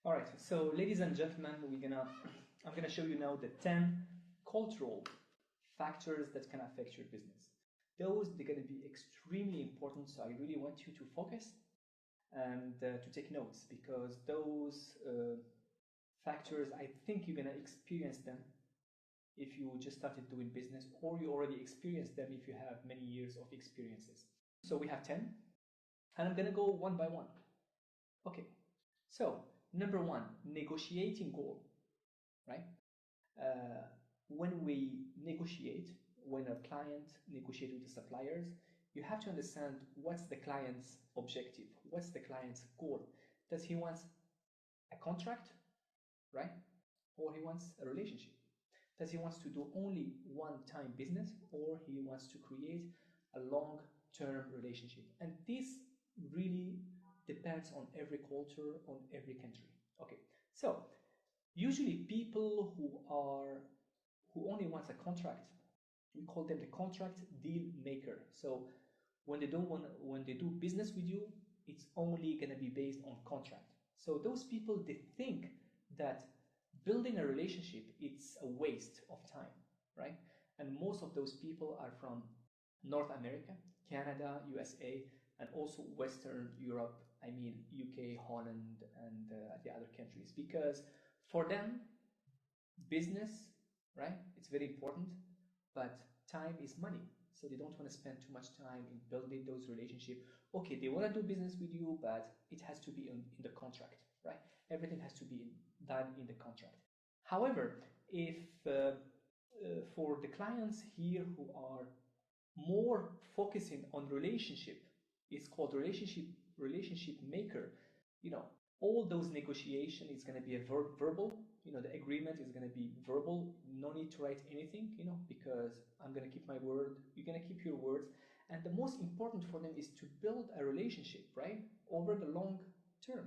All right, so ladies and gentlemen, I'm gonna show you now the 10 cultural factors that can affect your business. They're gonna be extremely important, so I really want you to focus and to take notes, because those factors, I think you're gonna experience them if you just started doing business, or you already experienced them if you have many years of experiences. So we have 10, and I'm gonna go one by one. Okay, so number one, negotiating goal, right? When we negotiate, when a client negotiates with the suppliers, you have to understand what's the client's objective, what's the client's goal. Does he want a contract, right? Or he wants a relationship? Does he want to do only one-time business, or he wants to create a long-term relationship? And this really depends on every culture, on every country. Okay, so usually people who only want a contract, we call them the contract deal maker. So when they do business with you, it's only going to be based on contract. So those people, they think that building a relationship, it's a waste of time, right? And most of those people are from North America, Canada, USA, and also Western Europe, I mean UK, Holland, and the other countries. Because for them, business, right, it's very important, but time is money. So they don't want to spend too much time in building those relationships. Okay, they want to do business with you, but it has to be in the contract, right? Everything has to be done in the contract. However, if for the clients here who are more focusing on relationship, it's called relationship maker. You know, all those negotiation is going to be a verbal. You know, the agreement is going to be verbal. No need to write anything. You know, because I'm going to keep my word. You're going to keep your words. And the most important for them is to build a relationship, right, over the long term.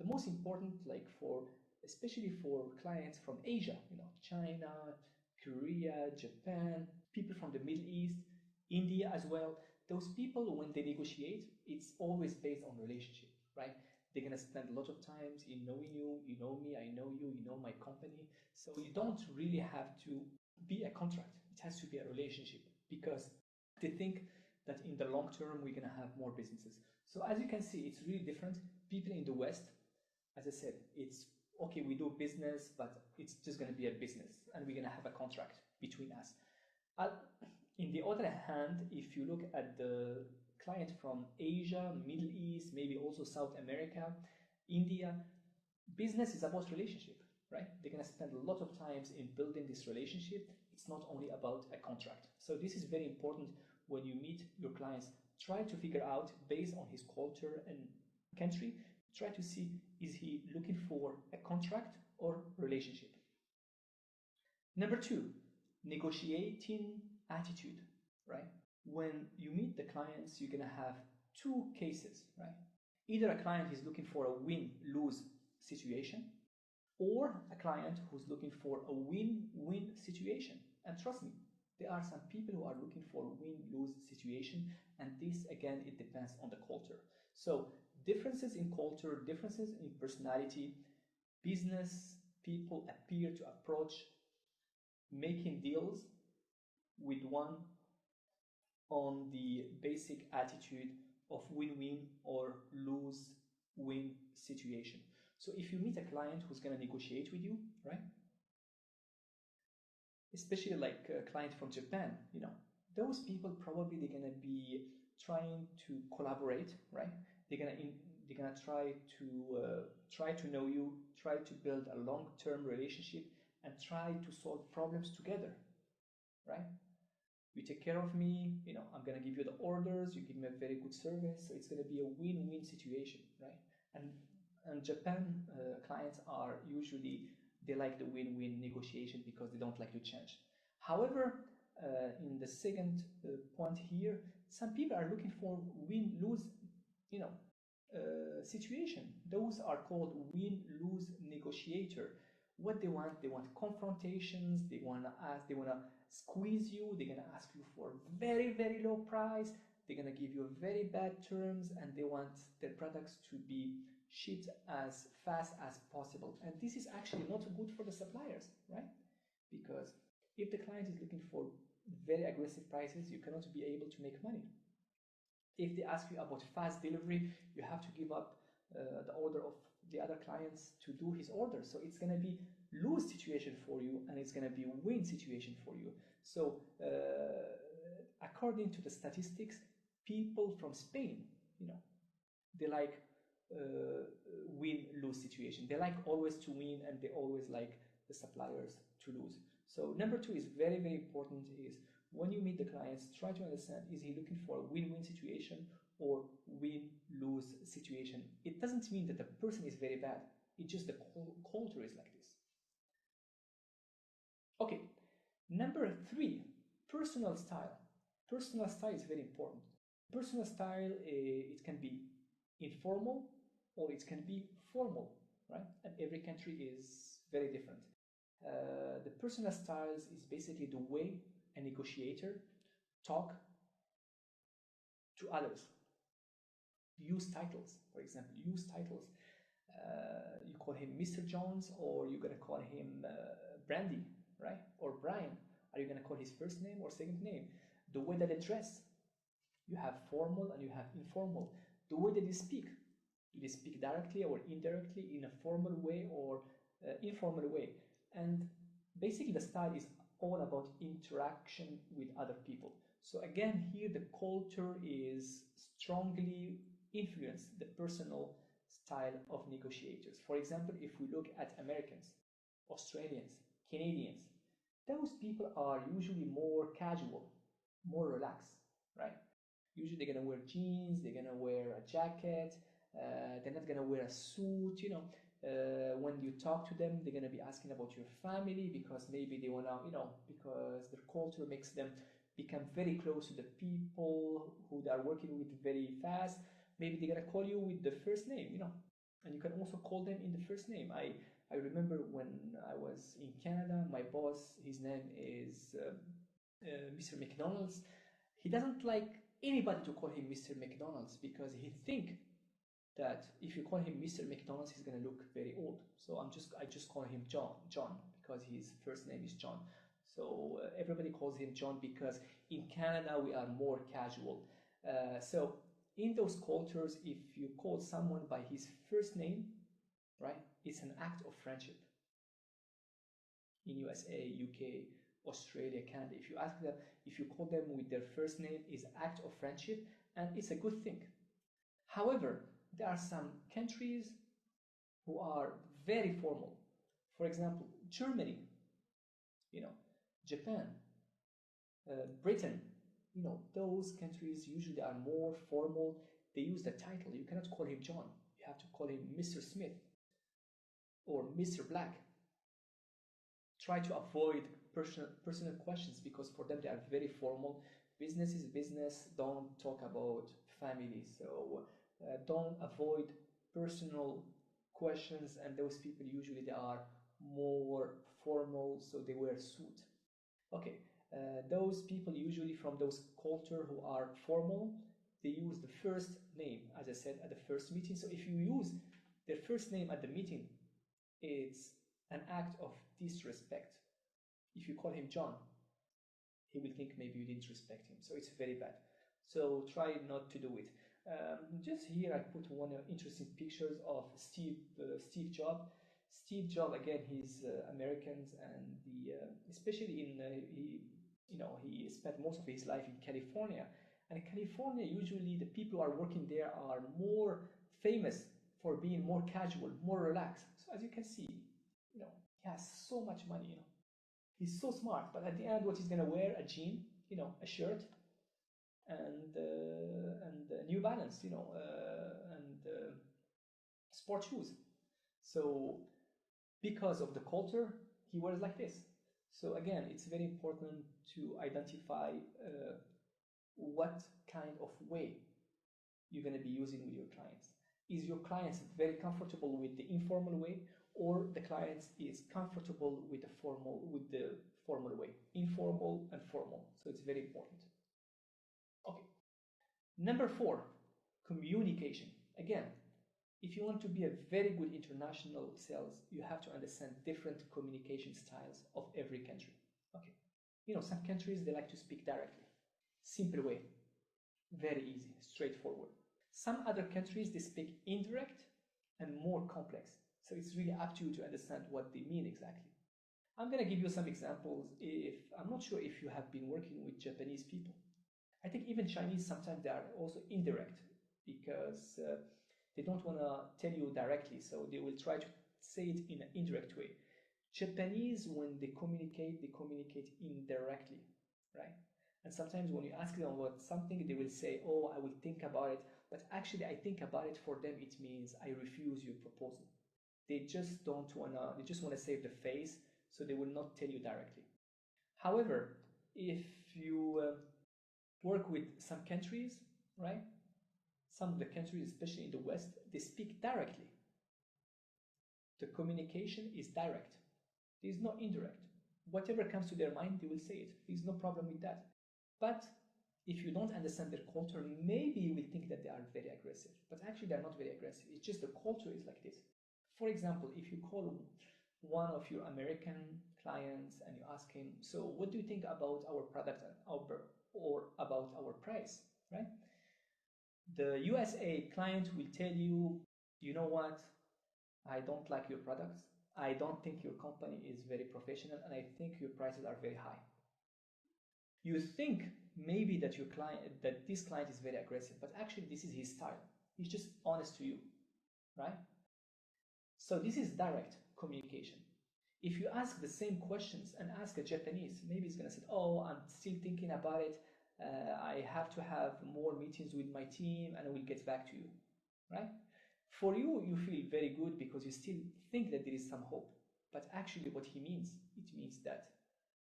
The most important, like especially for clients from Asia, you know, China, Korea, Japan, people from the Middle East, India as well. Those people, when they negotiate, it's always based on relationship, right? They're going to spend a lot of times in knowing you, you know me, I know you, you know my company. So you don't really have to be a contract. It has to be a relationship, because they think that in the long term, we're going to have more businesses. So as you can see, it's really different. People in the West, as I said, it's okay, we do business, but it's just going to be a business, and we're going to have a contract between us. In the other hand, if you look at the client from Asia, Middle East, maybe also South America, India, business is about relationship, right? They're going to spend a lot of times in building this relationship. It's not only about a contract. So this is very important when you meet your clients. Try to figure out, based on his culture and country, try to see, is he looking for a contract or relationship? Number two, negotiating attitude, right? When you meet the clients, you're going to have two cases, right? Either a client is looking for a win-lose situation, or a client who's looking for a win-win situation. And trust me, there are some people who are looking for a win-lose situation, and this, again, it depends on the culture. So differences in culture, differences in personality, business people appear to approach making deals with one on the basic attitude of win-win or lose-win situation. So if you meet a client who's going to negotiate with you, right? Especially like a client from Japan, you know, those people probably they're going to be trying to collaborate, right? They're gonna try to know you, try to build a long-term relationship, and try to solve problems together, right? You take care of me, you know, I'm gonna give you the orders, you give me a very good service, so it's gonna be a win-win situation, right? And Japan clients are usually, they like the win-win negotiation because they don't like to change. However, in the second point here, some people are looking for win-lose, you know, situation. Those are called win-lose negotiator. What they want confrontations. They want to squeeze you. They're going to ask you for very, very low price. They're going to give you very bad terms, and they want their products to be shit as fast as possible. And this is actually not good for the suppliers, right? Because if the client is looking for very aggressive prices, you cannot be able to make money. If they ask you about fast delivery, you have to give up the order of the other clients to do his order. So it's going to be lose situation for you, and it's going to be win situation for you. So according to the statistics, people from Spain, they like win-lose situation. They like always to win, and they always like the suppliers to lose. So number 2 is very, very important, is when you meet the clients, try to understand, is he looking for a win-win situation or win-lose situation? It doesn't mean that the person is very bad. It's just the culture is like this. Okay, number 3, personal style. Personal style is very important. Personal style, it can be informal or it can be formal, right? And every country is very different. The personal styles is basically the way a negotiator talk to others. Use titles, for example. Use titles. You call him Mr. Jones, or you're gonna call him Brandy, right? Or Brian. Are you gonna call his first name or second name? The way that they dress. You have formal and you have informal. The way that they speak. Do they speak directly or indirectly in a formal way or informal way? And basically the style is all about interaction with other people. So again, here the culture is strongly influenced the personal style of negotiators. For example, if we look at Americans, Australians, Canadians, those people are usually more casual, more relaxed, right? Usually they're gonna wear jeans, they're gonna wear a jacket, they're not gonna wear a suit, when you talk to them, they're gonna be asking about your family because maybe they wanna, because their culture makes them become very close to the people who they are working with very fast. Maybe they're gonna call you with the first name, and you can also call them in the first name. I remember when I was in Canada, my boss, his name is Mr. McDonald's. He doesn't like anybody to call him Mr. McDonald's because he think that if you call him Mr. McDonald's, he's gonna look very old. So I just call him John because his first name is John. So everybody calls him John because in Canada we are more casual. So in those cultures, if you call someone by his first name, right, it's an act of friendship. In USA, UK, Australia, Canada, if you call them with their first name, is act of friendship, and it's a good thing. However, there are some countries who are very formal. For example, Germany, Japan, Britain, those countries usually are more formal. They use the title. You cannot call him John. You have to call him Mr. Smith or Mr. Black. Try to avoid personal questions because for them they are very formal. Business is business. Don't talk about family. So don't avoid personal questions, and those people usually they are more formal, so they wear suit. Okay, those people usually from those culture who are formal, they use the first name, as I said, at the first meeting. So if you use their first name at the meeting, it's an act of disrespect. If you call him John, he will think maybe you didn't respect him. So it's very bad. So try not to do it. Just here I put one interesting pictures of Steve Jobs. Steve Jobs, again, he's Americans, and especially he spent most of his life in California. And in California, usually the people who are working there are more famous for being more casual, more relaxed. So as you can see, he has so much money. He's so smart. But at the end, what he's gonna wear? A jean, a shirt, and New Balance, and sport shoes. So because of the culture, he wears like this. So again, it's very important to identify what kind of way you're going to be using with your clients. Is your clients very comfortable with the informal way, or the clients is comfortable with the formal way? Informal and formal. So it's very important. Okay. Number 4, communication. Again, If you want to be a very good international sales, you have to understand different communication styles of every country. Okay, some countries, they like to speak directly, simple way, very easy, straightforward. Some other countries, they speak indirect and more complex. So it's really up to you to understand what they mean exactly. I'm going to give you some examples. I'm not sure if you have been working with Japanese people. I think even Chinese, sometimes they are also indirect because they don't want to tell you directly, so they will try to say it in an indirect way. Japanese, when they communicate indirectly, right? And sometimes when you ask them about something, they will say, oh, I will think about it. But actually, I think about it, for them, it means I refuse your proposal. They just don't want to, they just want to save the face, so they will not tell you directly. However, if you work with some countries, right? Some of the countries, especially in the West, they speak directly. The communication is direct. There is no indirect. Whatever comes to their mind, they will say it. There is no problem with that. But if you don't understand their culture, maybe you will think that they are very aggressive. But actually, they're not very aggressive. It's just the culture is like this. For example, if you call one of your American clients and you ask him, so what do you think about our product or about our price, right? The USA client will tell you, you know what, I don't like your products. I don't think your company is very professional, and I think your prices are very high. You think maybe that this client is very aggressive, but actually this is his style. He's just honest to you, right? So this is direct communication. If you ask the same questions and ask a Japanese, maybe he's going to say, oh, I'm still thinking about it. I have to have more meetings with my team and I will get back to you, right? For you, you feel very good because you still think that there is some hope. But actually what he means, it means that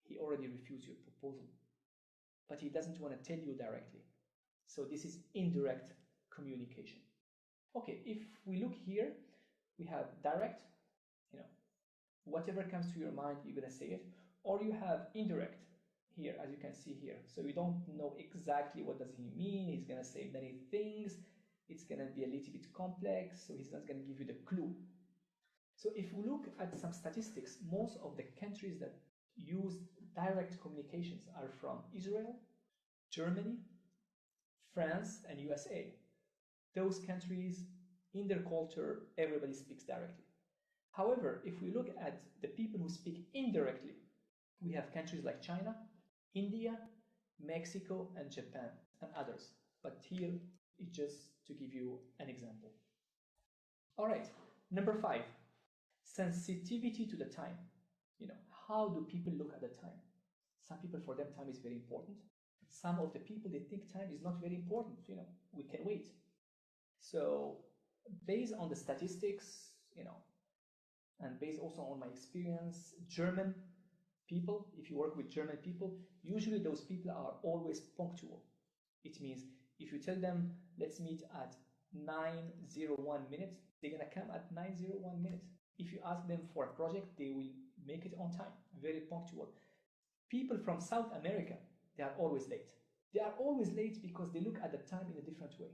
he already refused your proposal. But he doesn't want to tell you directly. So this is indirect communication. Okay, if we look here, we have direct, whatever comes to your mind, you're going to say it. Or you have indirect here, as you can see here. So you don't know exactly what does he mean. He's going to say many things. It's going to be a little bit complex, so he's not going to give you the clue. So if we look at some statistics, most of the countries that use direct communications are from Israel, Germany, France, and USA. Those countries, in their culture, everybody speaks directly. However, if we look at the people who speak indirectly, we have countries like China, India, Mexico, and Japan, and others. But here, it's just to give you an example. All right, number 5, sensitivity to the time. How do people look at the time? Some people, for them, time is very important. Some of the people, they think time is not very important. We can wait. So based on the statistics, and based also on my experience, German people, if you work with German people, usually those people are always punctual. It means if you tell them, let's meet at 9:01 minutes, they're going to come at 9:01 minutes. If you ask them for a project, they will make it on time, very punctual. People from South America, they are always late. They are always late because they look at the time in a different way.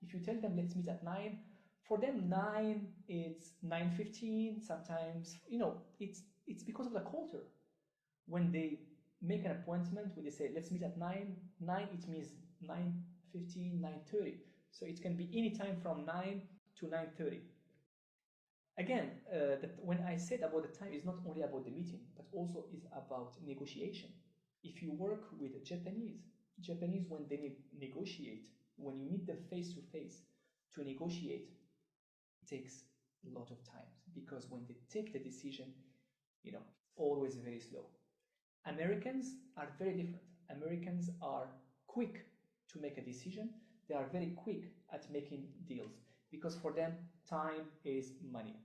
If you tell them, let's meet at 9, for them 9, it's 9:15, sometimes, it's because of the culture. When they make an appointment, when they say, let's meet at 9, it means 9:15, 9:30. So it can be any time from 9 to 9:30. Again, when I said about the time, it's not only about the meeting, but also is about negotiation. If you work with Japanese, when they negotiate, when you meet them face to face to negotiate, it takes a lot of time because when they take the decision, always very slow. Americans are very different. Americans are quick to make a decision. They are very quick at making deals because for them, time is money.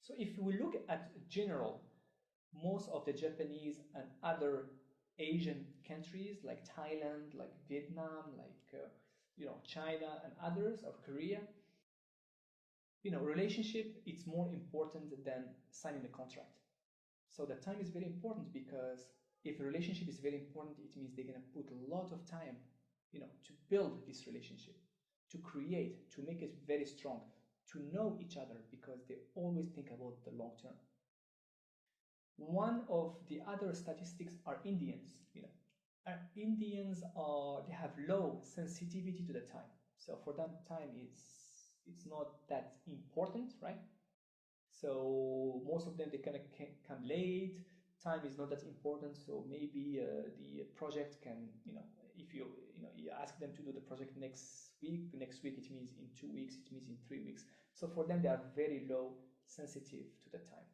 So if we look at general, most of the Japanese and other Asian countries like Thailand, like Vietnam, like China and others, or Korea, relationship, it's more important than signing a contract. So the time is very important because if a relationship is very important, it means they're going to put a lot of time, to build this relationship, to create, to make it very strong, to know each other because they always think about the long term. One of the other statistics are Indians. Indians they have low sensitivity to the time. So for them, time it's not that important, right? So most of them they kind of come late. Time is not that important. So maybe the project can, if you ask them to do the project next week it means in 2 weeks, it means in 3 weeks. So for them they are very low sensitive to the time.